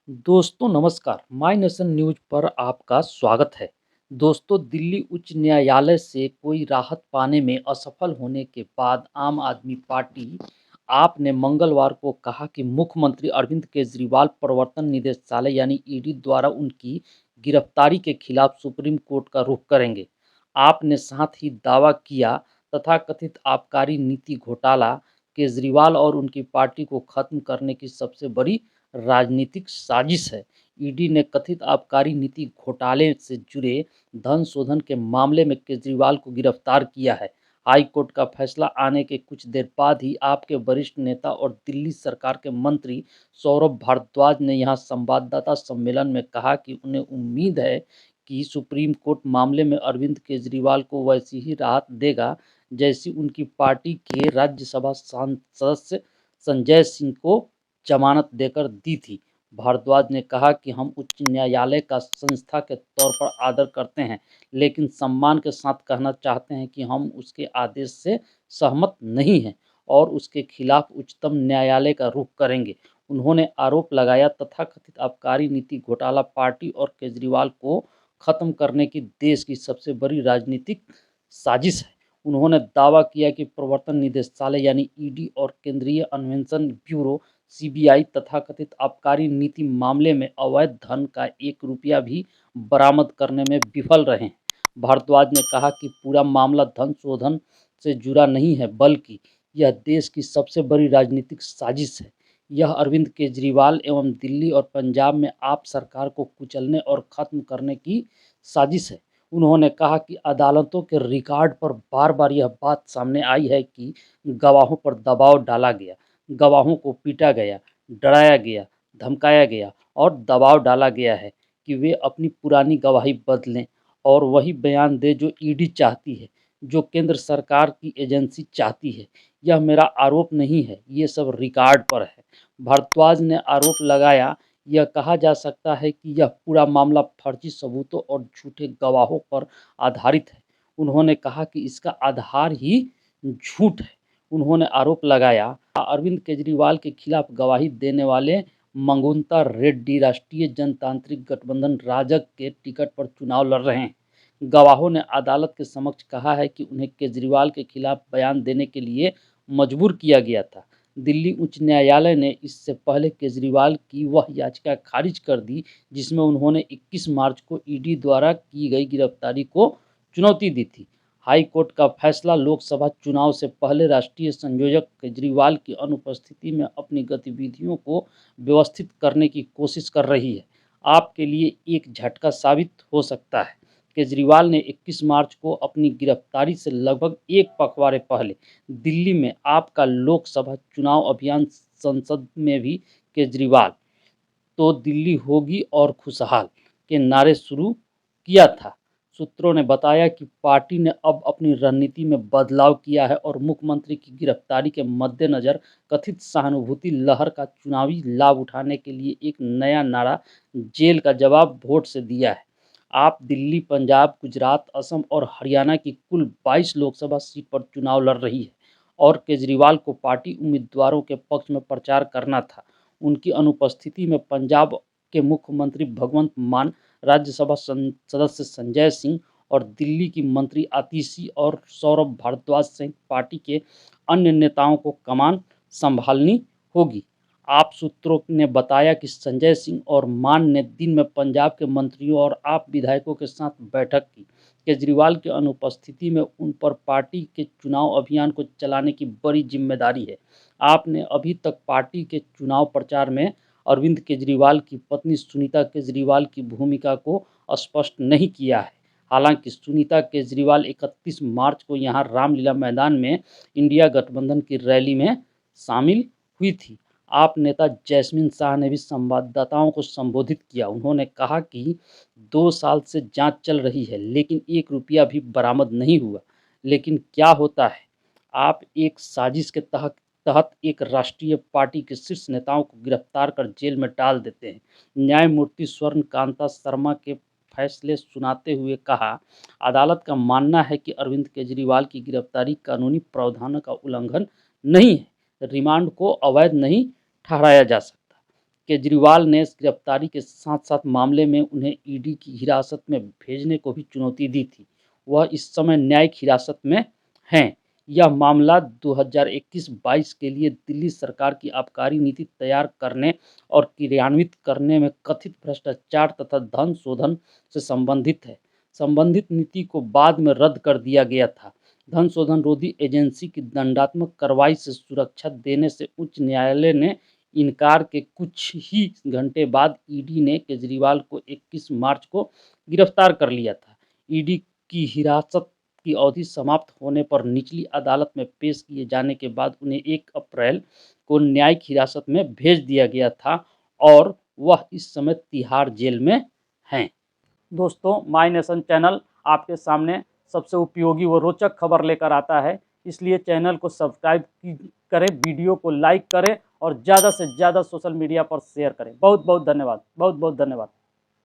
दोस्तों नमस्कार, my nation news पर आपका स्वागत है। दोस्तों दिल्ली उच्च न्यायालय से कोई राहत पाने में असफल होने के बाद आम आदमी पार्टी आप ने मंगलवार को कहा कि मुख्यमंत्री अरविंद केजरीवाल प्रवर्तन निदेशालय यानी ईडी द्वारा उनकी गिरफ्तारी के खिलाफ सुप्रीम कोर्ट का रुख करेंगे। आप ने साथ ही दावा किया तथाकथित आबकारी नीति घोटाला केजरीवाल और उनकी पार्टी को खत्म करने की सबसे बड़ी राजनीतिक साजिश है। ईडी ने कथित आबकारी नीति घोटाले से जुड़े धन शोधन के मामले में केजरीवाल को गिरफ्तार किया है। हाई कोर्ट का फैसला आने के कुछ देर बाद ही आपके वरिष्ठ नेता और दिल्ली सरकार के मंत्री सौरभ भारद्वाज ने यहां संवाददाता सम्मेलन में कहा कि उन्हें उम्मीद है कि सुप्रीम कोर्ट मामले में अरविंद केजरीवाल को वैसी ही राहत देगा जैसी उनकी पार्टी के राज्यसभा सदस्य संजय सिंह को जमानत देकर दी थी। भारद्वाज ने कहा कि हम उच्च न्यायालय का संस्था के तौर पर आदर करते हैं, लेकिन सम्मान के साथ कहना चाहते हैं कि हम उसके आदेश से सहमत नहीं हैं और उसके खिलाफ उच्चतम न्यायालय का रुख करेंगे। उन्होंने आरोप लगाया तथाकथित आबकारी नीति घोटाला पार्टी और केजरीवाल को खत्म करने की देश की सबसे बड़ी राजनीतिक साजिश है। उन्होंने दावा किया कि प्रवर्तन निदेशालय यानी ईडी और केंद्रीय अन्वेषण ब्यूरो सीबीआई तथाकथित आबकारी नीति मामले में अवैध धन का 1 रुपया भी बरामद करने में विफल रहे हैं। भारद्वाज ने कहा कि पूरा मामला धन शोधन से जुड़ा नहीं है, बल्कि यह देश की सबसे बड़ी राजनीतिक साजिश है। यह अरविंद केजरीवाल एवं दिल्ली और पंजाब में आप सरकार को कुचलने और खत्म करने की साजिश है। उन्होंने कहा कि अदालतों के रिकॉर्ड पर बार-बार यह बात सामने आई है कि गवाहों पर दबाव डाला गया, गवाहों को पीटा गया, डराया गया, धमकाया गया और दबाव डाला गया है कि वे अपनी पुरानी गवाही बदलें और वही बयान दें जो ईडी चाहती है, जो केंद्र सरकार की एजेंसी चाहती है। यह मेरा आरोप नहीं है, ये सब रिकॉर्ड पर है। भारद्वाज ने आरोप लगाया, यह कहा जा सकता है कि यह पूरा मामला फर्जी सबूतों और झूठे गवाहों पर आधारित है। उन्होंने कहा कि इसका आधार ही झूठ है। उन्होंने आरोप लगाया, अरविंद केजरीवाल के खिलाफ गवाही देने वाले मंगुंता रेड्डी राष्ट्रीय जनतांत्रिक गठबंधन राजग के टिकट पर चुनाव लड़ रहे हैं। गवाहों ने अदालत के समक्ष कहा है कि उन्हें केजरीवाल के खिलाफ बयान देने के लिए मजबूर किया गया था। दिल्ली उच्च न्यायालय ने इससे पहले केजरीवाल की वह याचिका खारिज कर दी जिसमें उन्होंने 21 मार्च को ईडी द्वारा की गई गिरफ्तारी को चुनौती दी थी। हाई कोर्ट का फैसला लोकसभा चुनाव से पहले राष्ट्रीय संयोजक केजरीवाल की अनुपस्थिति में अपनी गतिविधियों को व्यवस्थित करने की कोशिश कर रही है। आपके लिए एक झटका साबित हो सकता है। केजरीवाल ने 21 मार्च को अपनी गिरफ्तारी से लगभग एक पखवाड़े पहले दिल्ली में आपका लोकसभा चुनाव अभियान संसद में भी केजरीवाल तो दिल्ली होगी और खुशहाल के नारे शुरू किया था। सूत्रों ने बताया कि पार्टी ने अब अपनी रणनीति में बदलाव किया है और मुख्यमंत्री की गिरफ्तारी के मद्देनज़र कथित सहानुभूति लहर का चुनावी लाभ उठाने के लिए एक नया नारा जेल का जवाब वोट से दिया है। आप दिल्ली, पंजाब, गुजरात, असम और हरियाणा की कुल 22 लोकसभा सीट पर चुनाव लड़ रही है और केजरीवाल को पार्टी उम्मीदवारों के पक्ष में प्रचार करना था। उनकी अनुपस्थिति में पंजाब के मुख्यमंत्री भगवंत मान, राज्यसभा सदस्य संजय सिंह और दिल्ली की मंत्री आतिशी और सौरभ भारद्वाज सहित पार्टी के अन्य नेताओं को कमान संभालनी होगी। आप सूत्रों ने बताया कि संजय सिंह और मान ने दिन में पंजाब के मंत्रियों और आप विधायकों के साथ बैठक की। केजरीवाल की अनुपस्थिति में उन पर पार्टी के चुनाव अभियान को चलाने की बड़ी जिम्मेदारी है। आपने अभी तक पार्टी के चुनाव प्रचार में अरविंद केजरीवाल की पत्नी सुनीता केजरीवाल की भूमिका को स्पष्ट नहीं किया है। हालांकि सुनीता केजरीवाल 31 मार्च को यहां रामलीला मैदान में इंडिया गठबंधन की रैली में शामिल हुई थी। आप नेता जैस्मिन शाह ने भी संवाददाताओं को संबोधित किया। उन्होंने कहा कि 2 साल से जांच चल रही है लेकिन 1 रुपया भी बरामद नहीं हुआ। लेकिन क्या होता है, आप एक साजिश के तहत तहत एक राष्ट्रीय पार्टी के शीर्ष नेताओं को गिरफ्तार कर जेल में डाल देते हैं। न्यायमूर्ति स्वर्ण कांता शर्मा के फैसले सुनाते हुए कहा, अदालत का मानना है कि अरविंद केजरीवाल की गिरफ्तारी कानूनी प्रावधानों का उल्लंघन नहीं है। रिमांड को अवैध नहीं ठहराया जा सकता। केजरीवाल ने इस गिरफ्तारी के साथ-साथ मामले में उन्हें ईडी की हिरासत में भेजने को भी चुनौती दी थी। वह इस समय न्यायिक हिरासत में हैं। यह मामला 2021-22 के लिए दिल्ली सरकार की आबकारी नीति तैयार करने और क्रियान्वित करने में कथित भ्रष्टाचार तथा धन शोधन से संबंधित है। संबंधित नीति को बाद में रद्द कर दिया गया था। धन शोधन रोधी एजेंसी की दंडात्मक कार्रवाई से सुरक्षा देने से उच्च न्यायालय ने इनकार के कुछ ही घंटे बाद ईडी ने केजरीवाल को 21 मार्च को गिरफ्तार कर लिया था। ईडी की हिरासत की अवधि समाप्त होने पर निचली अदालत में पेश किए जाने के बाद उन्हें 1 अप्रैल को न्यायिक हिरासत में भेज दिया गया था और वह इस समय तिहाड़ जेल में हैं। दोस्तों, माय नेशन चैनल आपके सामने सबसे उपयोगी व रोचक खबर लेकर आता है, इसलिए चैनल को सब्सक्राइब करें, वीडियो को लाइक करें और ज़्यादा से ज़्यादा सोशल मीडिया पर शेयर करें। बहुत बहुत धन्यवाद। बहुत बहुत धन्यवाद।